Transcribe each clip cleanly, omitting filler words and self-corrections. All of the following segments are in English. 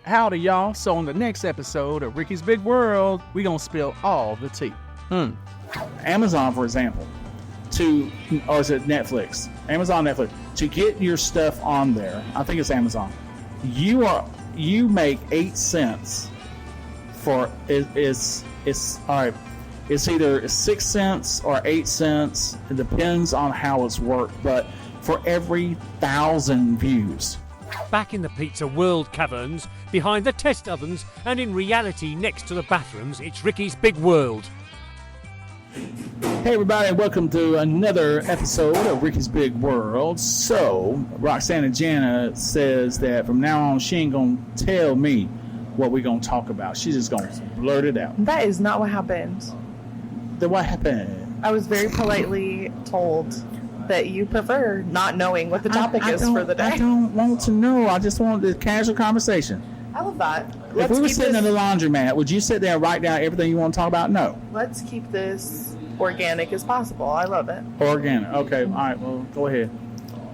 Howdy, y'all. So on the next episode of Ricky's Big World, we gonna spill all the tea. Amazon, for example, or is it Netflix? Amazon, Netflix. To get your stuff on there, I think it's Amazon. You make 8 cents for it's all right. It's either 6 cents or 8 cents. It depends on how it's worked, but for every 1,000 views. Back in the pizza world caverns, behind the test ovens, and in reality next to the bathrooms, it's Ricky's Big World. Hey everybody, welcome to another episode of Ricky's Big World. So, Roxanna Jana says that from now on she ain't gonna tell me what we're gonna talk about. She's just gonna blurt it out. That is not what happened. Then what happened? I was very politely told that you prefer not knowing what the topic is for the day. I don't want to know. I just want the casual conversation. I love that. If we were sitting in the laundromat, would you sit there and write down everything you want to talk about? No. Let's keep this organic as possible. I love it. Organic. Okay. All right. Well, go ahead.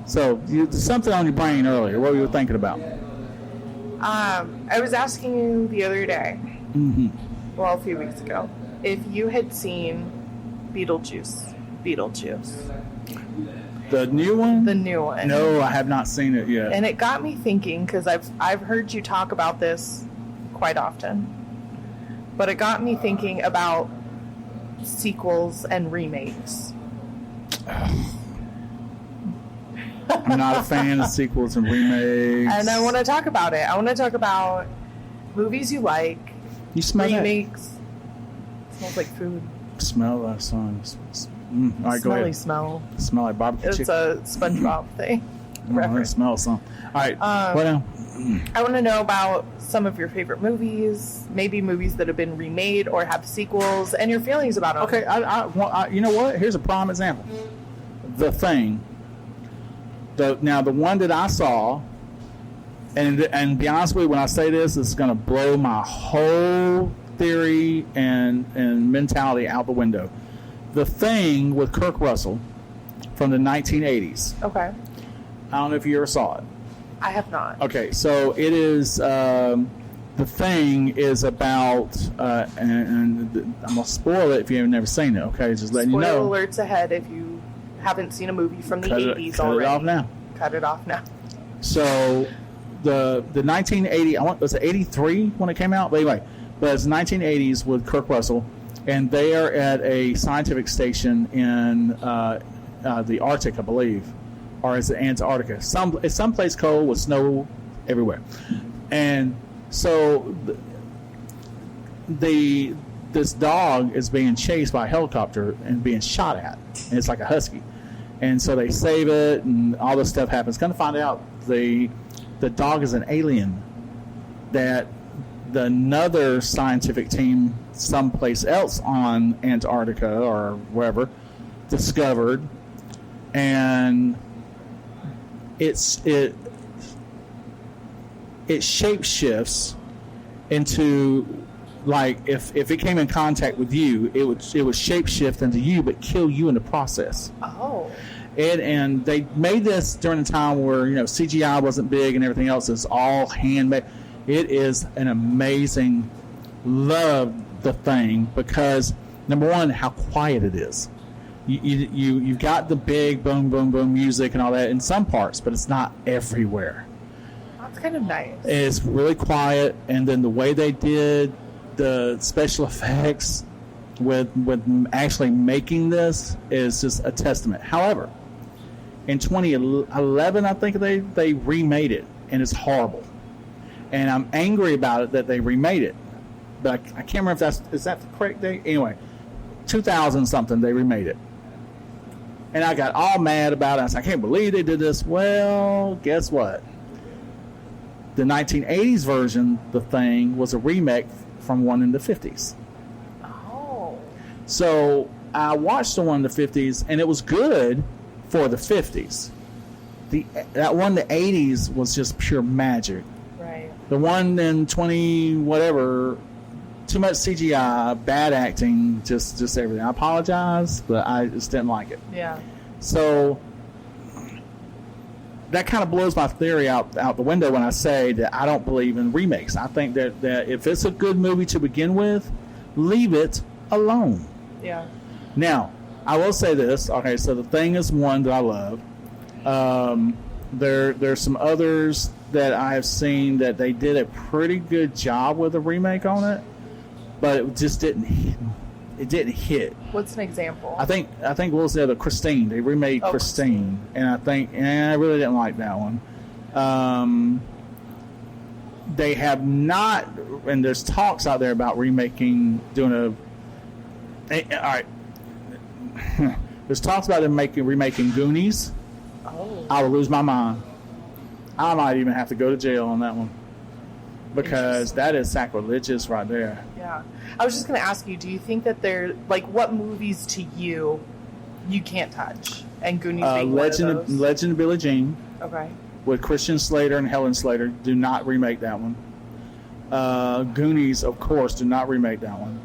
So, there's something on your brain earlier. What were you thinking about? I was asking you the other day, well, a few weeks ago, if you had seen Beetlejuice. The new one? The new one. No, I have not seen it yet. And it got me thinking, because I've heard you talk about this quite often, but it got me thinking about sequels and remakes. I'm not a fan of sequels and remakes. And I want to talk about it. I want to talk about movies you like, you smell remakes. It smells like food. Smell that song. All right, go ahead. Smell. Smell like barbecue chicken. It's a SpongeBob thing. I smell some. All right, what else? I want to know about some of your favorite movies, maybe movies that have been remade or have sequels, and your feelings about them. Okay, I you know what? Here's a prime example. The Thing. The one that I saw, and to be honest with you, when I say this, it's going to blow my whole theory and mentality out the window. The Thing with Kurt Russell from the 1980s. Okay. I don't know if you ever saw it. I have not. Okay, so it is. The Thing is about, and I'm gonna spoil it if you've never seen it. Okay, just letting you know. Spoiler alerts ahead if you haven't seen a movie from the 80s Cut already. it off now. Cut it off now. So the 1980, was it 83 when it came out? But anyway, but it's 1980s with Kurt Russell, and they are at a scientific station in the Arctic, I believe, or is it Antarctica? It's someplace cold with snow everywhere, and so this dog is being chased by a helicopter and being shot at, and it's like a husky, and so they save it, and all this stuff happens. Come to find out, the dog is an alien that another scientific team someplace else on Antarctica or wherever discovered, and it shapeshifts into, like, if it came in contact with you, it would shapeshift into you but kill you in the process. Oh. And they made this during a time where CGI wasn't big and everything else is all handmade. It is an amazing. Love The Thing because number one, how quiet it is. You've got the big boom boom boom music and all that in some parts, but it's not everywhere. That's kind of nice. It's really quiet, and then the way they did the special effects with actually making this is just a testament. However, in 2011, I think they remade it, and it's horrible. And I'm angry about it that they remade it, but I can't remember if is that the correct date. Anyway, 2000 something they remade it, and I got all mad about it. I said, I can't believe they did this. Well, guess what? The 1980s version, The Thing, was a remake from one in the 50s. Oh. So I watched the one in the 50s, and it was good for the 50s. That one in the 80s was just pure magic. Right. The one in 20 whatever, too much CGI, bad acting, just everything. I apologize, but I just didn't like it. Yeah. So that kind of blows my theory out the window when I say that I don't believe in remakes. I think that if it's a good movie to begin with, leave it alone. Yeah. Now, I will say this. Okay, so The Thing is one that I love. There's some others that I have seen that they did a pretty good job with a remake on it, but it just didn't hit. What's an example? I think what was the other Christine? They remade Christine, and I really didn't like that one. They have not, and there's talks out there about doing all right. There's talks about them remaking Goonies. Oh. I would lose my mind. I might even have to go to jail on that one because that is sacrilegious right there. Yeah. I was just going to ask you, do you think that they're, like, what movies to you can't touch? And Goonies being Legend one of those? Legend of Billie Jean. Okay. With Christian Slater and Helen Slater. Do not remake that one. Goonies, of course, do not remake that one.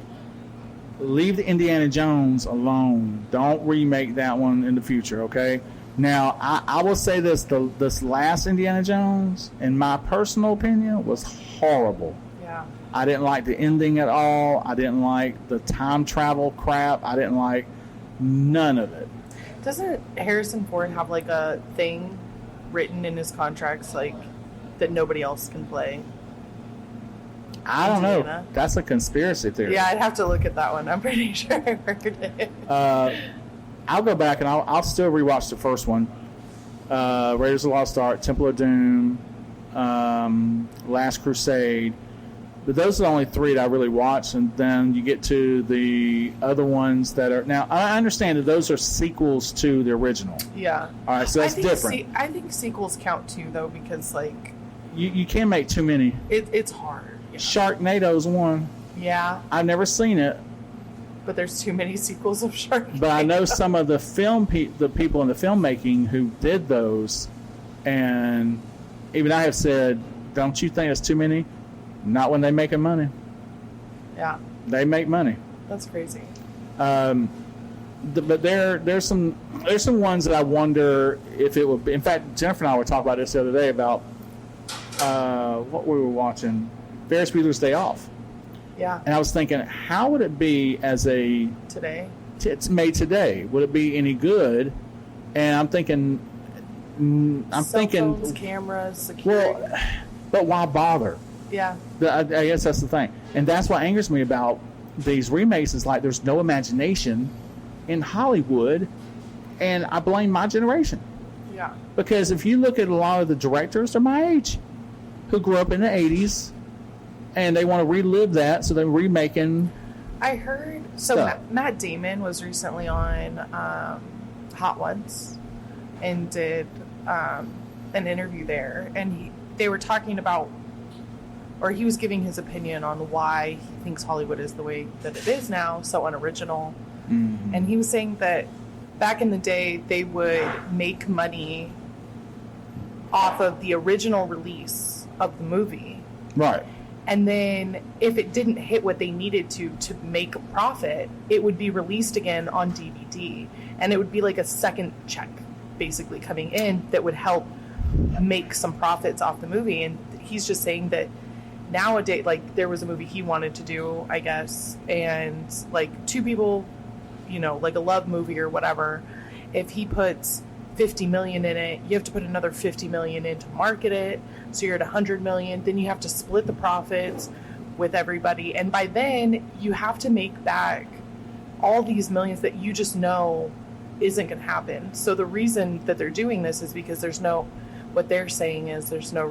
Leave the Indiana Jones alone. Don't remake that one in the future, okay? Now, I will say this. This last Indiana Jones, in my personal opinion, was horrible. Yeah. I didn't like the ending at all. I didn't like the time travel crap. I didn't like none of it. Doesn't Harrison Ford have, like, a thing written in his contracts, like, that nobody else can play? I don't Indiana? know. That's a conspiracy theory. Yeah, I'd have to look at that one. I'm pretty sure I heard it. I'll go back and I'll still rewatch the first one. Raiders of the Lost Ark, Temple of Doom, Last Crusade. But those are the only three that I really watched, and then you get to the other ones that are... Now, I understand that those are sequels to the original. Yeah. All right, so that's different. I think sequels count too, though, because, like... You can't make too many. It's hard. Yeah. Sharknado's one. Yeah. I've never seen it. But there's too many sequels of Sharknado. But I know some of the the people in the filmmaking who did those, and even I have said, don't you think it's too many? Not when they're making money. Yeah. They make money. That's crazy. But there's some ones that I wonder if it would be. In fact, Jennifer and I were talking about this the other day about what we were watching, Ferris Bueller's Day Off. Yeah. And I was thinking, how would it be as a... Today? It's made today. Would it be any good? And I'm thinking... Cell phones, cameras, security. Well, but why bother? Yeah. I guess that's the thing. And that's what angers me about these remakes is like there's no imagination in Hollywood, and I blame my generation. Yeah. Because if you look at a lot of the directors, they're my age, who grew up in the 80s, and they want to relive that, so they're remaking. I heard... So Matt Damon was recently on Hot Ones and did an interview there, and they were talking about, or he was giving his opinion on why he thinks Hollywood is the way that it is now, so unoriginal. Mm-hmm. And he was saying that back in the day, they would make money off of the original release of the movie. Right. And then if it didn't hit what they needed to make a profit, it would be released again on DVD. And it would be like a second check, basically, coming in that would help make some profits off the movie. And he's just saying that nowadays, like, there was a movie he wanted to do, I guess, and, like, two people, you know, like a love movie or whatever, if he puts $50 million in it, you have to put another $50 million in to market it, so you're at $100 million. Then you have to split the profits with everybody, and by then you have to make back all these millions that you just know isn't going to happen. So the reason that they're doing this is because what they're saying is there's no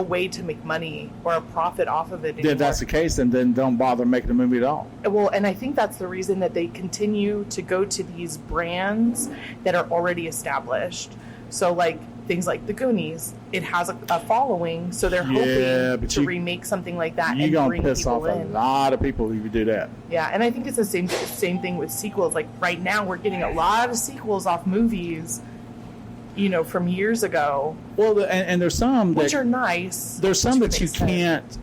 way to make money or a profit off of it anymore. If that's the case, then don't bother making a movie at all. Well, and I think that's the reason that they continue to go to these brands that are already established. So, like, things like the Goonies, it has a following, so they're hoping to remake something like that and bring people in. You're going to piss off a lot of people if you do that. Yeah, and I think it's the same thing with sequels. Like, right now, we're getting a lot of sequels off movies, you know, from years ago. Well, and there's some which are nice. There's some that you can't,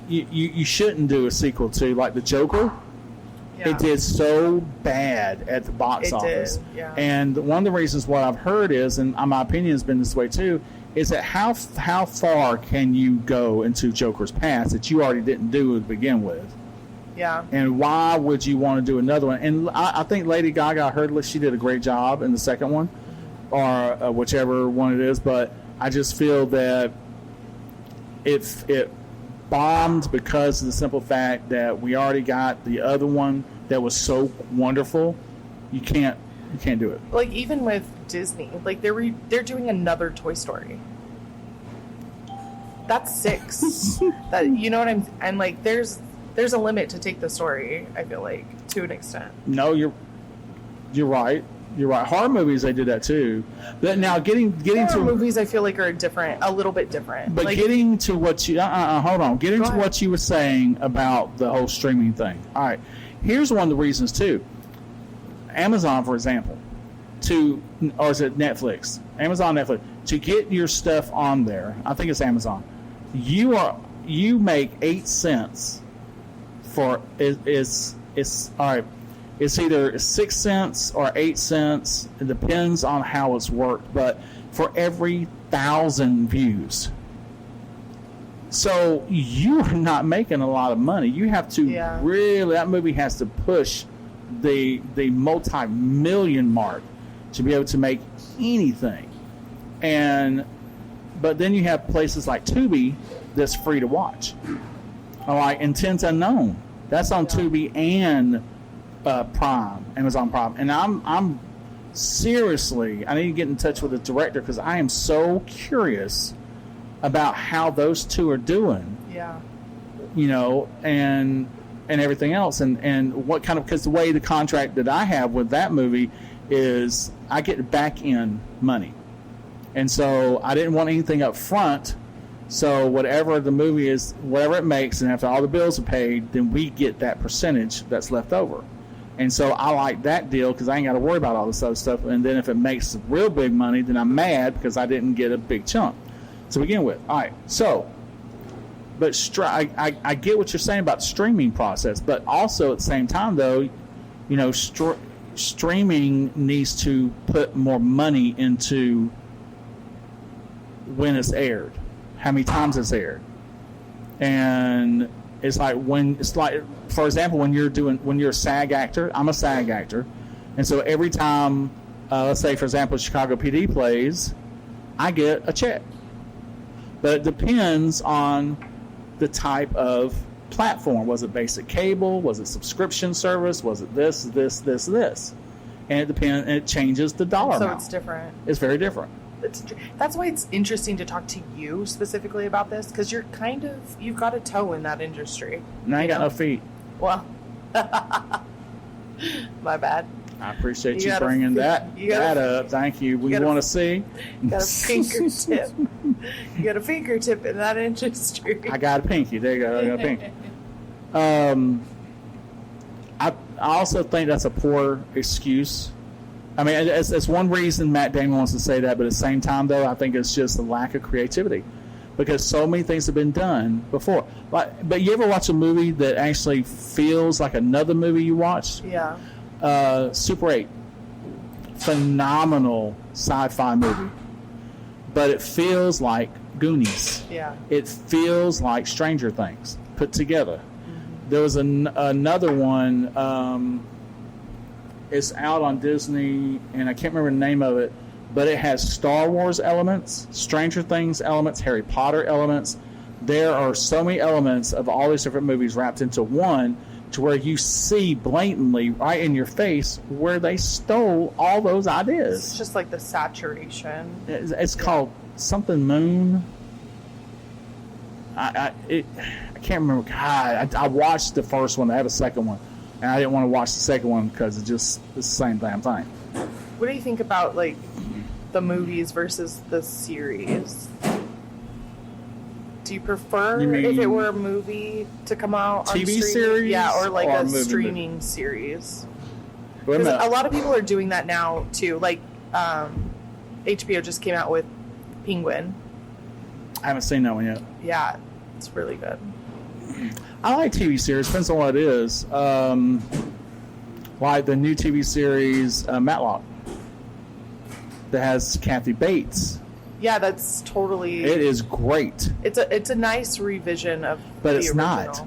you shouldn't do a sequel to, like the Joker. It did so bad at the box office. Did, yeah. And one of the reasons what I've heard is, and my opinion has been this way too, is that how far can you go into Joker's past that you already didn't do to begin with? Yeah. And why would you want to do another one? And I think Lady Gaga, I heard she did a great job in the second one, or whichever one it is. But I just feel that it bombed because of the simple fact that we already got the other one that was so wonderful. You can't do it. Like even with Disney, like they're doing another Toy Story. That's 6. That, you know what I'm like there's a limit to take the story, I feel like, to an extent. No, you're right. You're right. Horror movies, they did that too. But now getting to movies, I feel like are a little bit different. But like, getting to what you hold on. Getting to what you were saying about the whole streaming thing. All right. Here's one of the reasons too. Amazon, for example, or is it Netflix? Amazon, Netflix, to get your stuff on there. I think it's Amazon. You make 8 cents for it's all right. It's either 6 cents or 8 cents. It depends on how it's worked, but for every 1,000 views. So you are not making a lot of money. You have to really, that movie has to push the multi-million mark to be able to make anything. But then you have places like Tubi that's free to watch. Like Intent Unknown. That's on Tubi and Prime, Amazon Prime. And I'm seriously, I need to get in touch with the director because I am so curious about how those two are doing. Yeah. You know, and everything else. And what kind of, because the way the contract that I have with that movie is I get back in money. And so I didn't want anything up front. So whatever the movie is, whatever it makes, and after all the bills are paid, then we get that percentage that's left over. And so I like that deal because I ain't got to worry about all this other stuff. And then if it makes real big money, then I'm mad because I didn't get a big chunk to begin with. All right. So, but I get what you're saying about the streaming process, but also at the same time, though, you know, streaming needs to put more money into when it's aired, how many times it's aired. And it's like for example, when you're a SAG actor, I'm a SAG actor, and so every time, let's say for example, Chicago PD plays, I get a check. But it depends on the type of platform. Was it basic cable? Was it subscription service? Was it this? And it depends. And it changes the dollar amount. So it's different. It's very different. That's why it's interesting to talk to you specifically about this, because you've got a toe in that industry. And I ain't got no feet. Well, my bad. I appreciate you bringing that up. Thank you. We want to see. You got a fingertip. You got a fingertip in that industry. I got a pinky. There you go. I got a pinky. I also think that's a poor excuse. I mean, it's one reason Matt Damon wants to say that, but at the same time, though, I think it's just a lack of creativity because so many things have been done before. But you ever watch a movie that actually feels like another movie you watched? Yeah. Super 8. Phenomenal sci-fi movie. But it feels like Goonies. Yeah. It feels like Stranger Things put together. Mm-hmm. There was another one... it's out on Disney, and I can't remember the name of it, but it has Star Wars elements, Stranger Things elements, Harry Potter elements. There are so many elements of all these different movies wrapped into one to where you see blatantly right in your face where they stole all those ideas. It's just like the saturation. It's called something Moon. I can't remember. God, I watched the first one. I have a second one. And I didn't want to watch the second one because it's the same damn thing. What do you think about like the movies versus the series? Do you prefer if it were a movie to come out on TV streaming? series? Yeah, or like or a streaming series. Wait a minute. A lot of people are doing that now too. Like HBO just came out with Penguin. I haven't seen that one yet. Yeah, it's really good. I like TV series. Depends on what it is. Like the new TV series Matlock that has Kathy Bates. Yeah, that's totally. It is great. It's a nice revision of. But the it's original. not.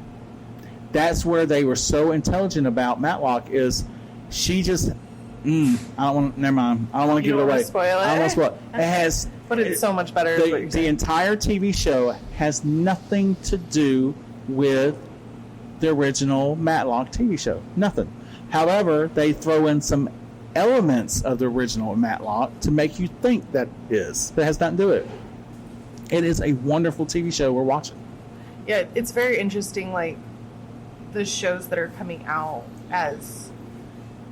That's where they were so intelligent about Matlock is she just. I don't want. Never mind. I don't want to give it away. Spoil it. I don't want to spoil it. It has. But it's so much better. The entire TV show has nothing to do with the original Matlock TV show. Nothing. However, they throw in some elements of the original Matlock to make you think that is. But it has nothing to do with it. It is a wonderful TV show we're watching. Yeah, it's very interesting, like, the shows that are coming out as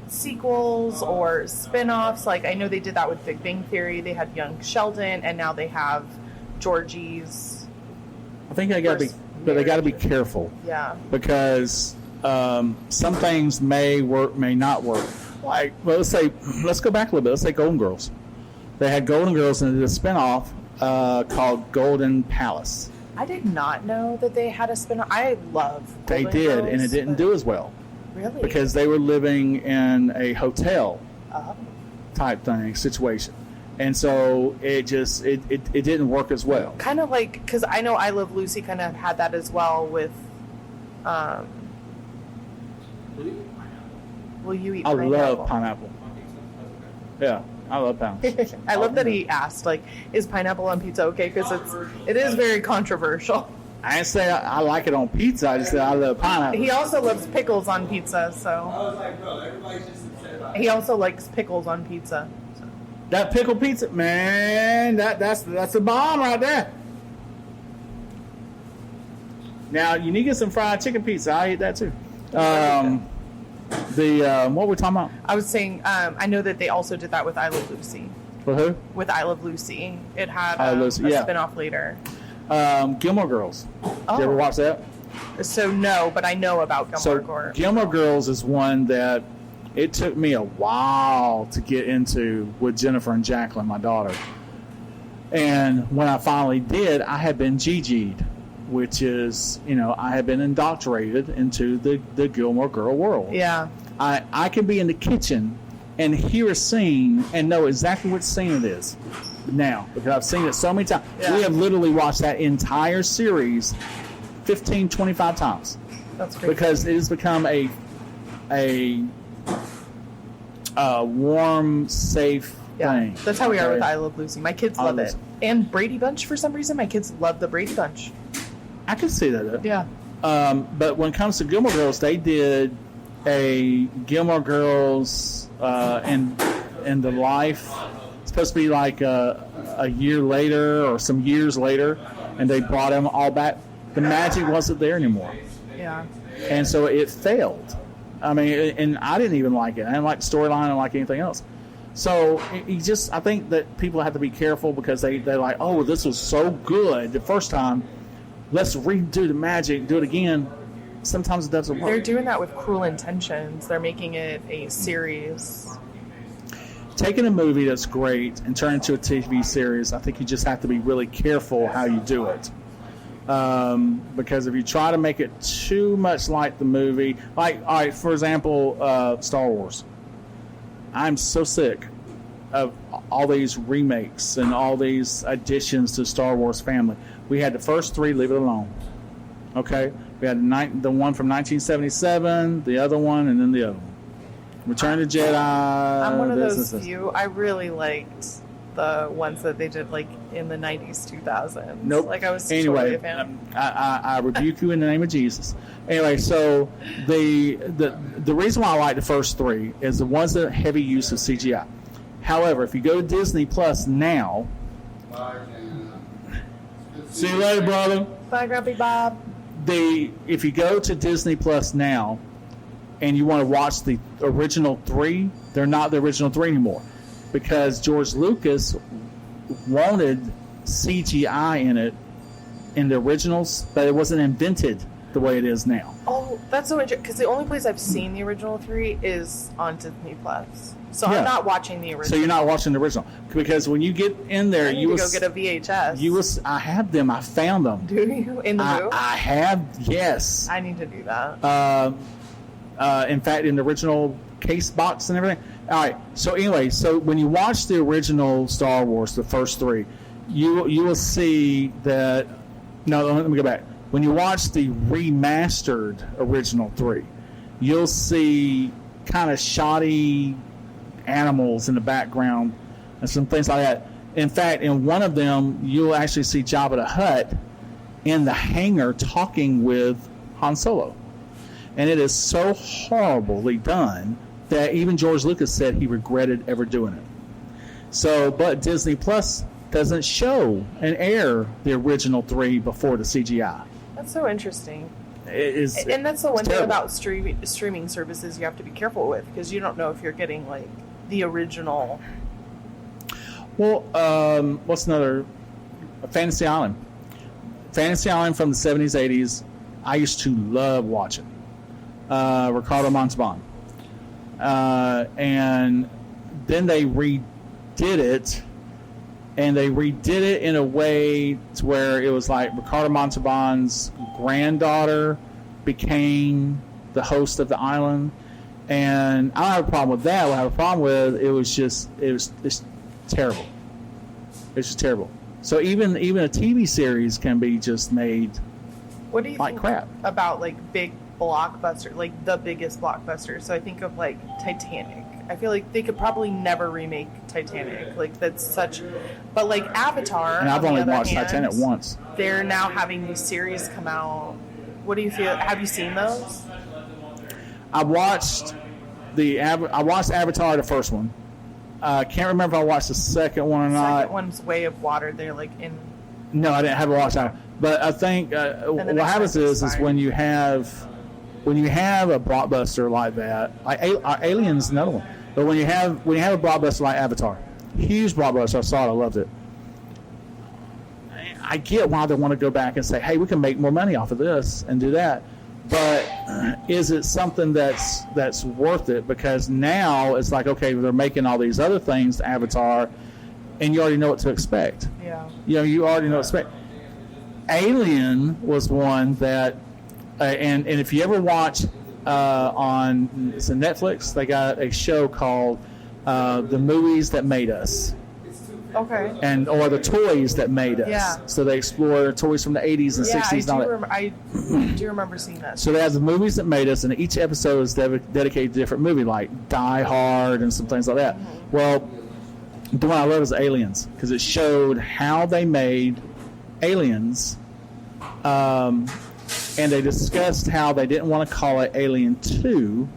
sequels or spin-offs. Like, I know they did that with Big Bang Theory. They had Young Sheldon, and now they have Georgie's. I think they got to be careful. Yeah. Because some things may work, may not work. Like, well, let's go back a little bit. Let's say Golden Girls. They had Golden Girls and they did a spin-off called Golden Palace. I did not know that they had a spin-off. I love They Golden did, Girls, and it didn't do as well. Really? Because they were living in a hotel Oh. type thing, situation. And so it didn't work as well. Kind of like, because I know I Love Lucy kind of had that as well with, will you eat I pineapple? love pineapple. Yeah, I love pineapple. I love that he asked, like, is pineapple on pizza okay? Because it is very controversial. I didn't say I like it on pizza. I just said I love pineapple. He also loves pickles on pizza, so. I was like, bro, everybody's just upset about He also likes pickles on pizza. So. That pickle pizza, man, that's a bomb right there. Now you need to get some fried chicken pizza. I eat that too. What were we talking about? I was saying, I know that they also did that with I Love Lucy. For who? With I Love Lucy. It had I Love Lucy, yeah. a spin-off later. Gilmore Girls. Oh. Did you ever watch that? So no, but I know about Gilmore Girls. Gilmore Girls is one that it took me a while to get into with Jennifer and Jacqueline, my daughter. And when I finally did, I had been GG'd, which is, I had been indoctrinated into the Gilmore Girl world. Yeah. I can be in the kitchen and hear a scene and know exactly which scene it is now, because I've seen it so many times. Yeah. We have literally watched that entire series 15, 25 times. That's crazy. Because it has become a warm, safe thing. That's how we are Okay? with I Love Lucy. My kids I love love it. And Brady Bunch, for some reason, my kids love the Brady Bunch. I can see that. Yeah. But when it comes to Gilmore Girls, they did a Gilmore Girls and the life. It's supposed to be like a year later or some years later, and they brought them all back. The magic wasn't there anymore. Yeah. And so it failed. I mean, and I didn't even like it. I didn't like the storyline. I didn't like anything else. So I think that people have to be careful because they're like, oh, this was so good the first time. Let's redo the magic, do it again. Sometimes it doesn't work. They're doing that with Cruel Intentions. They're making it a series. Taking a movie that's great and turning it into a TV series, I think you just have to be really careful how you do it. Because if you try to make it too much like the movie, like, all right, for example, Star Wars. I'm so sick of all these remakes and all these additions to Star Wars family. We had the first three, leave it alone. Okay? We had the one from 1977, the other one, and then the other one. Return of the Jedi. I'm one of those few. I really liked the ones that they did like in the 90s, 2000s. Nope. Like I was anyway, totally a fan. I rebuke you in the name of Jesus. Anyway, so the reason why I like the first three is the ones that have heavy use of CGI. However, if you go to Disney Plus now, see you later, brother. Bye, Grumpy Bob. If you go to Disney Plus now and you want to watch the original three, they're not the original three anymore because George Lucas wanted CGI in it in the originals, but it wasn't invented the way it is now. Oh, that's so interesting because the only place I've seen the original three is on Disney Plus. So Yeah. I'm not watching the original. So you're not watching the original because when you get in there, I need to go get a VHS. I have them. I found them. Do you in the movie? I have. Yes. I need to do that. In fact, in the original case box and everything. All right. So anyway, so when you watch the original Star Wars, the first three, you will see that. No, let me go back. When you watch the remastered original three, you'll see kind of shoddy animals in the background and some things like that. In fact, in one of them, you'll actually see Jabba the Hutt in the hangar talking with Han Solo. And it is so horribly done that even George Lucas said he regretted ever doing it. So, but Disney Plus doesn't show and air the original three before the CGI. That's so interesting. And that's the one thing about streaming services you have to be careful with, because you don't know if you're getting like the original. Well, what's another? Fantasy Island. Fantasy Island from the 70s, 80s. I used to love watching. Ricardo Montalban. And then they redid it. And they redid it in a way to where it was like Ricardo Montalban's granddaughter became the host of the island. And I don't have a problem with that. What I have a problem with it's terrible. It's just terrible. So even a TV series can be just made what do you like think crap about like big blockbuster, like the biggest blockbuster? So I think of like Titanic. I feel like they could probably never remake Titanic. Like that's such, but like Avatar. And I've only watched Titanic once. They're now having these series come out. What do you feel? Have you seen those? I watched Avatar, the first one. Can't remember if I watched the second one or not. The second one's Way of Water. They're like in. No, I didn't have a watch that. But I think what happens is when you have a blockbuster like that, like Alien's another one. But when you have a blockbuster like Avatar, huge blockbuster, I saw it, I loved it. I get why they want to go back and say, hey, we can make more money off of this and do that. But is it something that's worth it? Because now it's like, okay, they're making all these other things, Avatar, and you already know what to expect. Yeah. You already know what to expect. Alien was one that, and if you ever watch on Netflix, they got a show called The Movies That Made Us. Okay. Or the toys that made us. Yeah. So they explore toys from the 80s and 60s and all that. I do remember seeing that. So they have the movies that made us, and each episode is dedicated to a different movie, like Die Hard and some things like that. Mm-hmm. Well, the one I love is Aliens, because it showed how they made Aliens, and they discussed how they didn't want to call it Alien 2.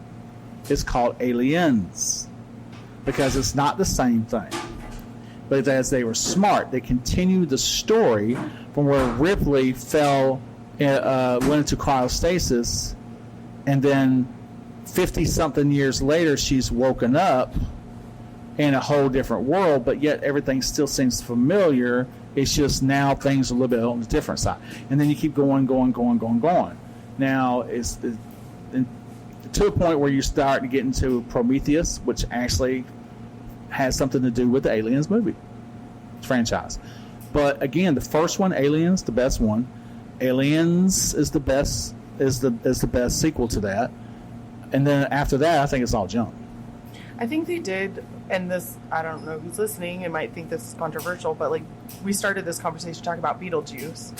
It's called Aliens, because it's not the same thing. But as they were smart, they continued the story from where Ripley went into cryostasis, and then 50-something years later, she's woken up in a whole different world, but yet everything still seems familiar. It's just now things are a little bit on the different side. And then you keep going. Now, it's to a point where you start to get into Prometheus, which actually has something to do with the Aliens movie franchise. But again, the first one, Aliens, the best one. Aliens is the best sequel to that. And then after that, I think it's all junk. I think they did, and this, I don't know who's listening and might think this is controversial, but like we started this conversation talking about Beetlejuice,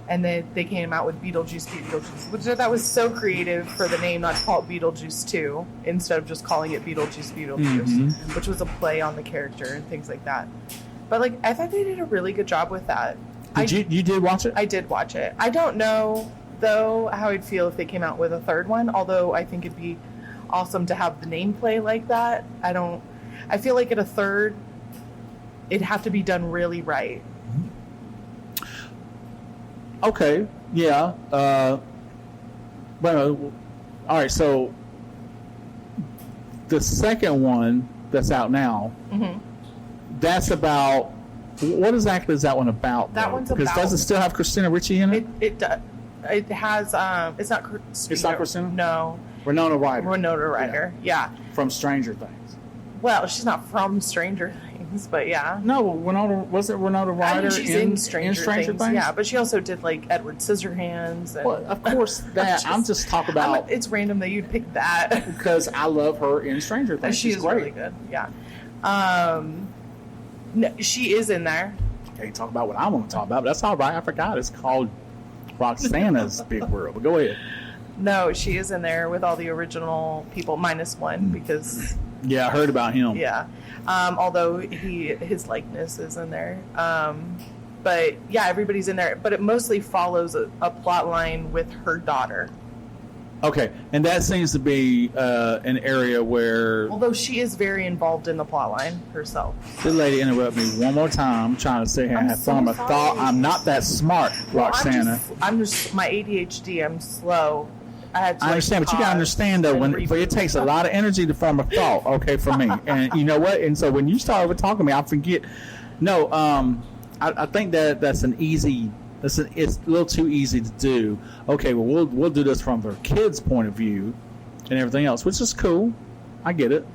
and then they came out with Beetlejuice, which that was so creative for the name not to call it Beetlejuice 2 instead of just calling it Beetlejuice, Mm-hmm. which was a play on the character and things like that. But like I thought they did a really good job with that. You did watch it? I did watch it. I don't know though how I'd feel if they came out with a third one, although I think it'd be awesome to have the name play like that. I feel like at a third it'd have to be done really right. Okay, yeah. All right, so the second one that's out now, mm-hmm. That's about, what exactly is that one about? That one's because does it still have Christina Ricci in it? It does. It has, it's not Christina. It's not Christina? No. Winona Ryder. Yeah. From Stranger Things. Well, she's not from Stranger Things, but yeah. No, was it Winona Ryder? I mean, she's in Stranger Things. Things? Yeah, but she also did like Edward Scissorhands. And Well, of course, that I'm just talking about it's random that you'd pick that. because I love her in Stranger Things. She She's is great. really good. Yeah. No, she is in there. Okay, talk about what I want to talk about. But that's all right. I forgot. It's called Roxanna's Big World. But go ahead. No, she is in there with all the original people, minus one, because Yeah, I heard about him. yeah. Although his likeness is in there. But yeah, everybody's in there. But it mostly follows a plot line with her daughter. Okay, and that seems to be an area where Although she is very involved in the plot line herself. this lady interrupted me one more time. I'm trying to sit here and I'm have so fun. But sorry. thought I'm not that smart, Roxana. I'm just my ADHD. I'm slow. I had to, I understand, but you gotta understand though, when it takes a lot of energy to form a thought, okay, for me. And you know what? And so when you start over talking to me, I forget. No, I think that's an easy. It's a little too easy to do. Okay, well we'll do this from their kids' point of view, and everything else, which is cool. I get it.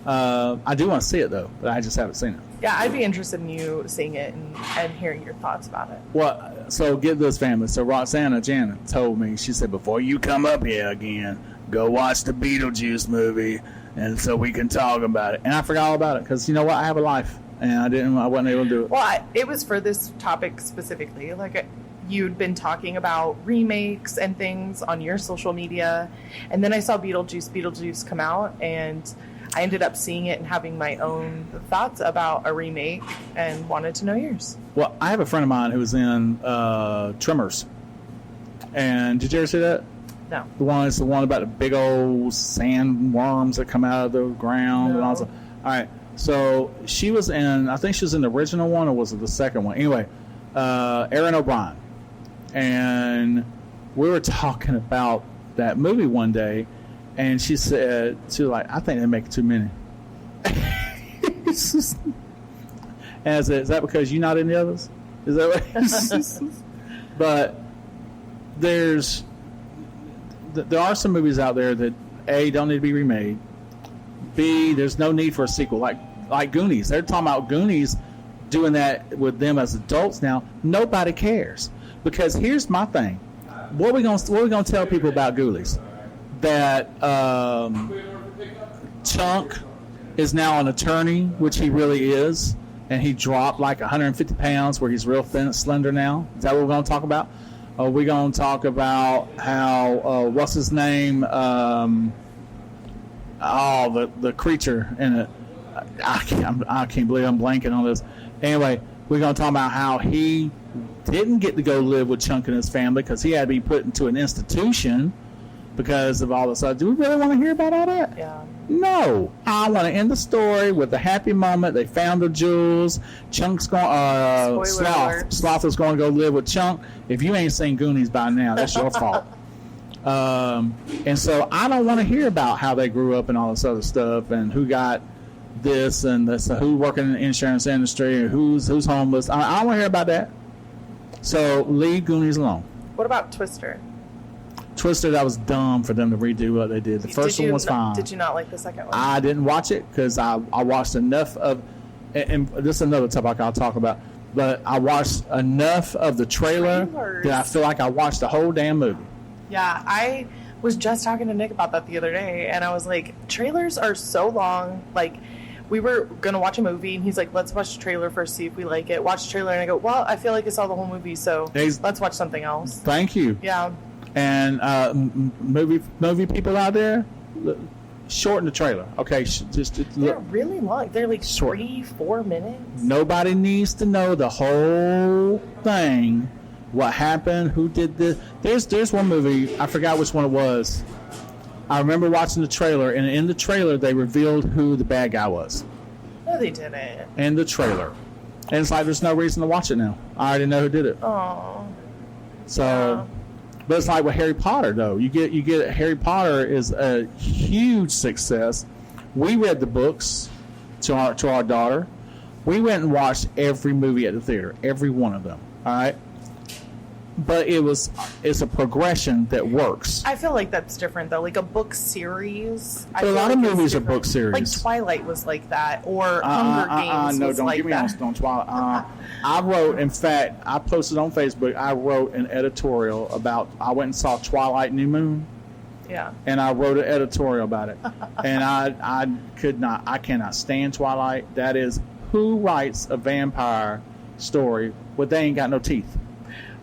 I do want to see it though, but I just haven't seen it. Yeah, I'd be interested in you seeing it and hearing your thoughts about it. Well, so get this, family. So Roxanna Janet told me, she said, before you come up here again, go watch the Beetlejuice movie, and so we can talk about it. And I forgot all about it because you know what? I have a life, and I wasn't able to do it. Well, it was for this topic specifically. Like you'd been talking about remakes and things on your social media, and then I saw Beetlejuice come out, and I ended up seeing it and having my own thoughts about a remake and wanted to know yours. Well, I have a friend of mine who was in Tremors, and did you ever see that? No. It's the one about the big old sandworms that come out of the ground and all that. All right. So she was in, I think she was in the original one, or was it the second one? Anyway, Erin O'Brien. And we were talking about that movie one day, and she said, I think they make too many. It's just, and I said, is that because you're not in the others? Is that what? But there are some movies out there that A, don't need to be remade. B, there's no need for a sequel. Like Goonies. They're talking about Goonies doing that with them as adults now. Nobody cares. Because here's my thing. What are we gonna tell people about Goonies? That Chunk is now an attorney, which he really is, and he dropped like 150 pounds where he's real thin, slender now. Is that what we're going to talk about? Are we going to talk about how, what's his name? The creature in it. I can't believe I'm blanking on this. Anyway, we're going to talk about how he didn't get to go live with Chunk and his family because he had to be put into an institution because of all this stuff. Do we really want to hear about all that? Yeah. No. I want to end the story with a happy moment. They found the jewels. Chunk's going. Sloth is going to go live with Chunk. If you ain't seen Goonies by now, that's your fault. And so I don't want to hear about how they grew up and all this other stuff and who got this and this, who working in the insurance industry and who's homeless. I don't want to hear about that. So leave Goonies alone. What about Twister? Twister, that was dumb for them to redo what they did. The first one was fine. Did you not like the second one? I didn't watch it because I watched enough of, and this is another topic I'll talk about, but I watched enough of the trailer that I feel like I watched the whole damn movie. Yeah, I was just talking to Nick about that the other day, and I was like, trailers are so long. Like, we were going to watch a movie, and he's like, let's watch the trailer first, see if we like it. Watch the trailer, and I go, well, I feel like I saw the whole movie, so let's watch something else. Thank you. Yeah. And movie people out there, shorten the trailer. Okay, they're really long. They're like short. 3-4 minutes. Nobody needs to know the whole thing. What happened? Who did this? There's one movie, I forgot which one it was. I remember watching the trailer, and in the trailer they revealed who the bad guy was. No, they didn't. In the trailer. And it's like there's no reason to watch it now. I already know who did it. Oh. So, yeah. But it's like with Harry Potter though. You get Harry Potter is a huge success. We read the books to our daughter. We went and watched every movie at the theater, every one of them. All right. but it's a progression that works. I feel like that's different though. Like a book series. But a lot of movies are book series. Like Twilight was like that, or Hunger Games no, was don't like get me that. on Twilight. I wrote, in fact, I posted on Facebook. I wrote an editorial about. I went and saw Twilight New Moon. Yeah. And I wrote an editorial about it. And I cannot stand Twilight. That is, who writes a vampire story where they ain't got no teeth?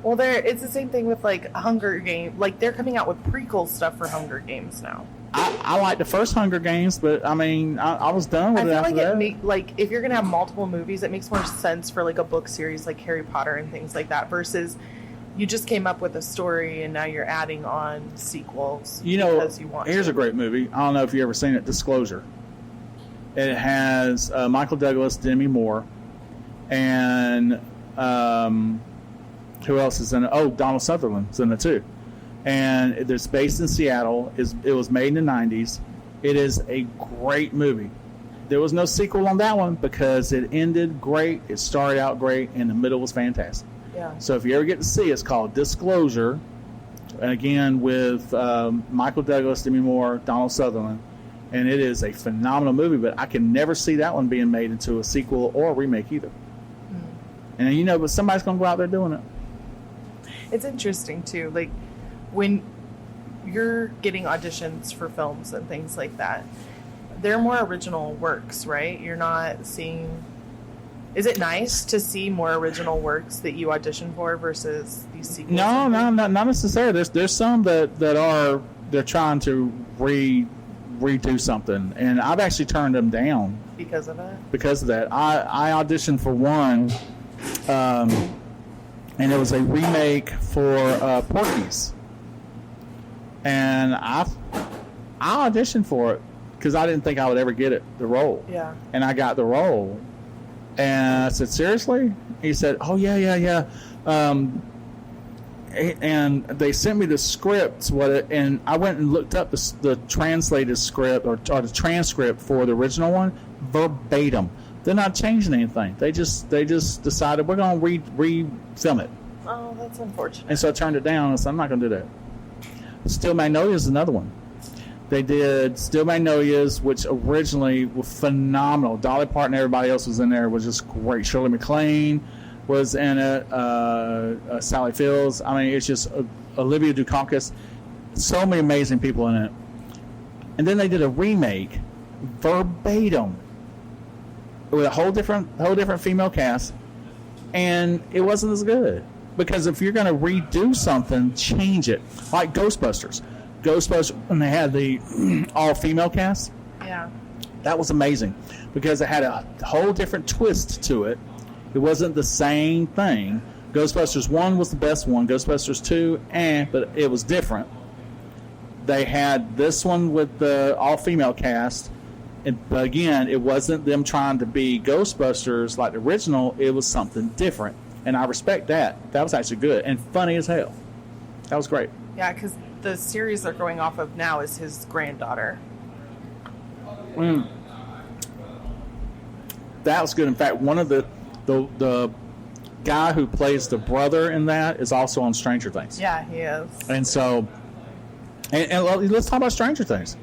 Well, it's the same thing with like Hunger Games. Like they're coming out with prequel stuff for Hunger Games now. I like the first Hunger Games, but I mean, I was done with it after that. Like if you're gonna have multiple movies, it makes more sense for like a book series like Harry Potter and things like that versus you just came up with a story and now you're adding on sequels. You know, because you want here's to. a great movie. I don't know if you've ever seen it, Disclosure. It has Michael Douglas, Demi Moore, and who else is in it? Oh, Donald Sutherland's in it too. And it's based in Seattle. It was made in the 90s. It is a great movie. There was no sequel on that one because it ended great. It started out great, and the middle was fantastic. Yeah. So if you ever get to see it, it's called Disclosure. And again, with Michael Douglas, Demi Moore, Donald Sutherland. And it is a phenomenal movie, but I can never see that one being made into a sequel or a remake either. And but somebody's going to go out there doing it. It's interesting too. Like when you're getting auditions for films and things like that, they're more original works, right? You're not seeing. Is it nice to see more original works that you audition for versus these sequels? No, not necessarily. There's some that they're trying to redo something, and I've actually turned them down because of it. Because of that, I auditioned for one, and it was a remake for Porky's, and I auditioned for it because I didn't think I would ever get the role. Yeah. And I got the role. And I said, seriously? He said, oh, yeah. And they sent me the script, and I went and looked up the translated script or the transcript for the original one, verbatim. They're not changing anything. They just decided we're going to re-film it. Oh, that's unfortunate. And so I turned it down and said, I'm not going to do that. Steel Magnolias is another one. They did Steel Magnolias, which originally was phenomenal. Dolly Parton and everybody else was in there. It was just great. Shirley MacLaine was in it. Sally Fields. I mean, it's just Olivia Dukakis. So many amazing people in it. And then they did a remake, verbatim, with a whole different female cast, and it wasn't as good. Because if you're going to redo something, change it. Like Ghostbusters, when they had the all-female cast, yeah, that was amazing because it had a whole different twist to it. It wasn't the same thing. Ghostbusters 1 was the best one. Ghostbusters 2, but it was different. They had this one with the all-female cast, but again, it wasn't them trying to be Ghostbusters like the original. It was something different, and I respect that. That was actually good and funny as hell. That was great. Yeah, because the series they're going off of now is his granddaughter. That was good. In fact, one of the guy who plays the brother in that is also on Stranger Things. Yeah, he is. And so, and let's talk about Stranger Things.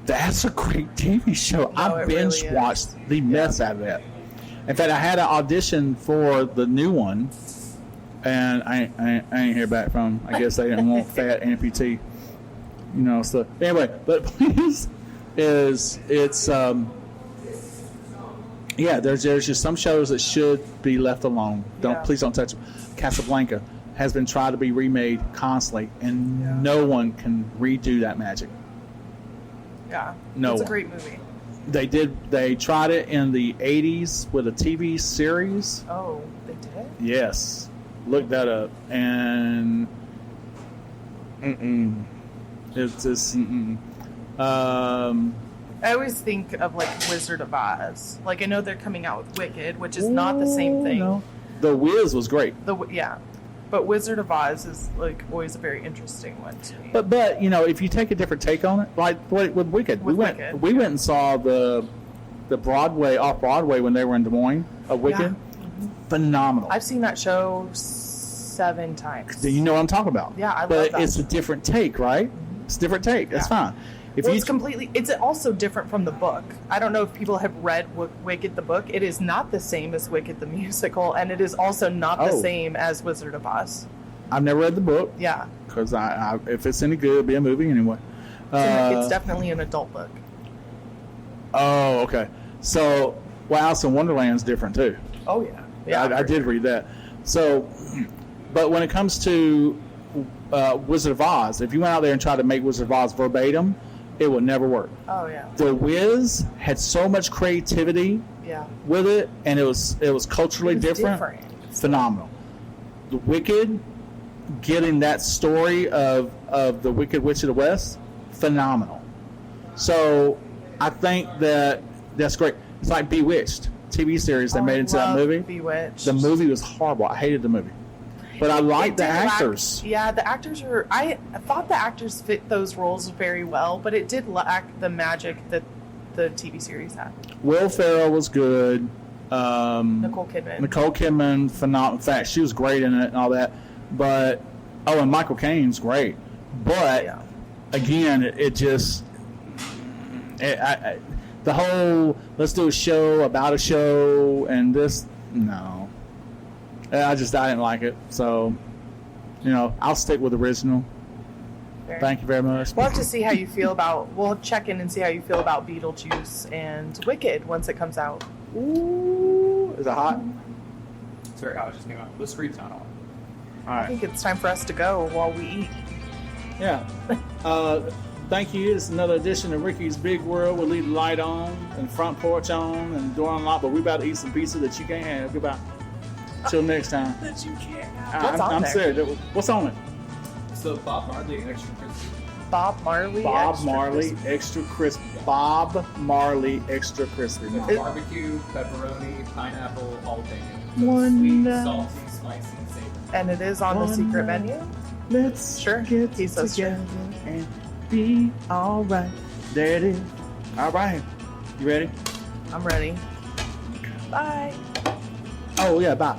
That's a great TV show. No, I binge really watched the mess out of that. In fact, I had an audition for the new one. And I ain't hear back from them. I guess they didn't want fat amputee, stuff. Anyway, but please, there's just some shows that should be left alone. Please don't touch them. Casablanca has been tried to be remade constantly, and no one can redo that magic. Yeah, no it's one. A great movie. They tried it in the 80s with a TV series. Oh, they did? Yes. Look that up, and it's just. I always think of like Wizard of Oz. Like I know they're coming out with Wicked, which is not the same thing. No. The Wiz was great. But Wizard of Oz is like always a very interesting one to me. But if you take a different take on it, like with Wicked, we went and saw the Broadway off Broadway when they were in Des Moines of Wicked. Yeah. Phenomenal. I've seen that show 7 times. You know what I'm talking about. Yeah, I love but that. it's a different take, right? It's a different take. That's fine. If Well, you it's also different from the book. I don't know if people have read Wicked the book. It is not the same as Wicked the musical, and it is also not the same as Wizard of Oz. I've never read the book. Yeah. Because if it's any good, it'll be a movie anyway. It's definitely an adult book. Oh, okay. So, Alice in Wonderland's different too. Oh, yeah. Yeah, I did read that. So, but when it comes to Wizard of Oz, if you went out there and tried to make Wizard of Oz verbatim, it would never work. Oh, yeah. The Wiz had so much creativity with it, and it was culturally different. Phenomenal. The Wicked, getting that story of the Wicked Witch of the West, phenomenal. So I think that's great. It's like Bewitched, TV series they made into that movie. Bewitched. The movie was horrible. I hated the movie. But I like the actors. The actors were... I thought the actors fit those roles very well, but it did lack the magic that the TV series had. Will Ferrell was good. Nicole Kidman, phenomenal. In fact, she was great in it and all that. But and Michael Caine's great. But again, it just the whole let's do a show about a show and this I didn't like it. So I'll stick with the original. Fair. Thank you very much. We'll have to see how you feel about. We'll check in and see how you feel about Beetlejuice and Wicked once it comes out. Ooh, is it hot? It's very hot. It just came out. The screen's not on. All I right. think it's time for us to go while we eat. Yeah. Thank you. It's another edition of Ricky's Big World. We'll leave the light on and the front porch on and the door unlocked, but we're about to eat some pizza that you can't have. Goodbye. Till next time. That you can't have. I'm serious. What's on it? So Bob Marley extra crispy. Bob Marley. Bob Marley extra crispy. Bob Marley extra crispy. Barbecue, pepperoni, pineapple, jalapeno. Wonder. Sweet, salty, spicy, and savory. And it is on the secret menu. Let's get He's so together and be all right. There it is. All right. You ready? I'm ready. Bye. Oh, yeah, bye.